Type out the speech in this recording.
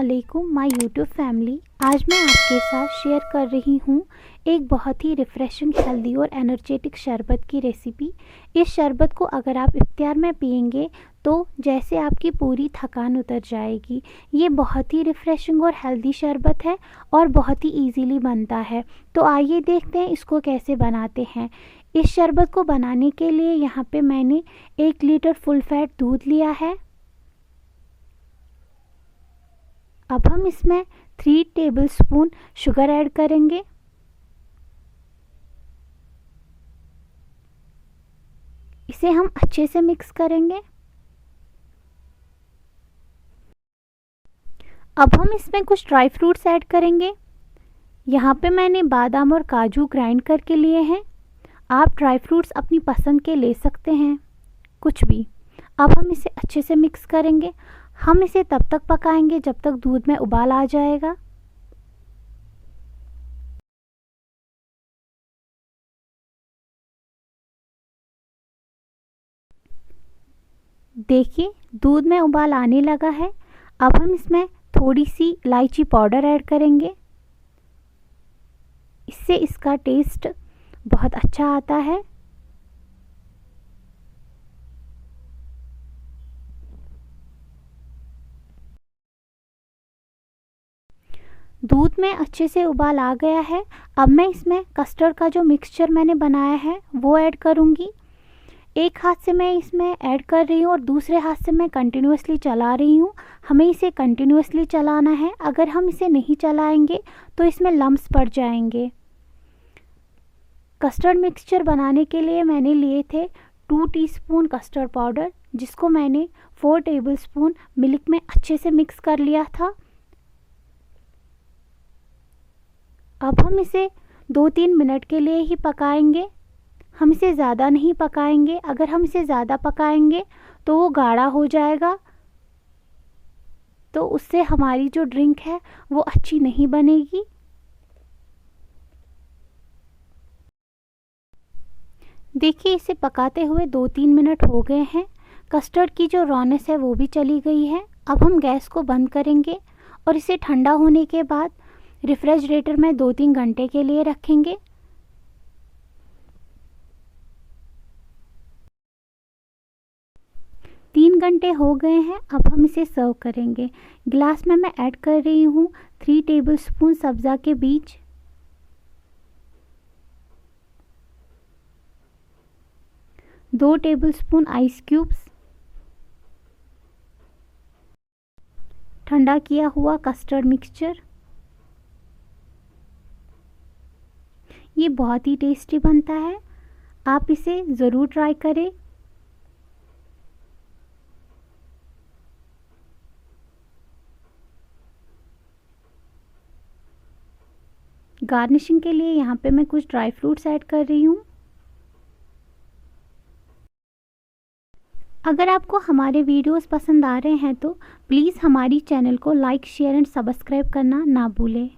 अस्सलामुअलैकुम my YouTube family. आज मैं आपके साथ शेयर कर रही हूँ एक बहुत ही रिफ़्रेशिंग, हेल्दी और एनर्जेटिक शरबत की रेसिपी। इस शरबत को अगर आप इफ्तार में पिएंगे तो जैसे आपकी पूरी थकान उतर जाएगी। ये बहुत ही रिफ़्रेशिंग और हेल्दी शरबत है और बहुत ही इजीली बनता है। तो आइए देखते हैं इसको कैसे बनाते हैं। इस शरबत को बनाने के लिए यहाँ पे मैंने 1 लीटर फुल फैट दूध लिया है। अब हम इसमें 3 टेबलस्पून शुगर ऐड करेंगे। इसे हम अच्छे से मिक्स करेंगे। अब हम इसमें कुछ ड्राई फ्रूट्स ऐड करेंगे। यहाँ पे मैंने बादाम और काजू ग्राइंड करके लिए हैं। आप ड्राई फ्रूट्स अपनी पसंद के ले सकते हैं, कुछ भी। अब हम इसे अच्छे से मिक्स करेंगे। हम इसे तब तक पकाएंगे जब तक दूध में उबाल आ जाएगा। देखिए, दूध में उबाल आने लगा है। अब हम इसमें थोड़ी सी इलायची पाउडर ऐड करेंगे। इससे इसका टेस्ट बहुत अच्छा आता है। दूध में अच्छे से उबाल आ गया है। अब मैं इसमें कस्टर्ड का जो मिक्सचर मैंने बनाया है वो ऐड करूँगी। एक हाथ से मैं इसमें ऐड कर रही हूँ और दूसरे हाथ से मैं कंटिन्यूअसली चला रही हूँ। हमें इसे कंटिन्यूअसली चलाना है। अगर हम इसे नहीं चलाएंगे तो इसमें लम्प्स पड़ जाएंगे। कस्टर्ड मिक्सचर बनाने के लिए मैंने लिए थे 2 टीस्पून कस्टर्ड पाउडर, जिसको मैंने 4 टेबलस्पून मिल्क में अच्छे से मिक्स कर लिया था। अब हम इसे 2-3 मिनट के लिए ही पकाएंगे। हम इसे ज़्यादा नहीं पकाएंगे। अगर हम इसे ज़्यादा पकाएंगे तो वो गाढ़ा हो जाएगा, तो उससे हमारी जो ड्रिंक है वो अच्छी नहीं बनेगी। देखिए, इसे पकाते हुए 2-3 मिनट हो गए हैं। कस्टर्ड की जो रॉनेस है वो भी चली गई है। अब हम गैस को बंद करेंगे और इसे ठंडा होने के बाद रेफ्रिजरेटर में 2-3 घंटे के लिए रखेंगे। 3 घंटे हो गए हैं। अब हम इसे सर्व करेंगे। गिलास में मैं ऐड कर रही हूँ 3 टेबलस्पून सब्ज़ा के बीज, 2 टेबलस्पून आइस क्यूब्स, ठंडा किया हुआ कस्टर्ड मिक्सचर। ये बहुत ही टेस्टी बनता है, आप इसे ज़रूर ट्राई करें। गार्निशिंग के लिए यहाँ पे मैं कुछ ड्राई फ्रूट्स ऐड कर रही हूँ। अगर आपको हमारे वीडियोस पसंद आ रहे हैं तो प्लीज़ हमारी चैनल को लाइक, शेयर एंड सब्सक्राइब करना ना भूलें।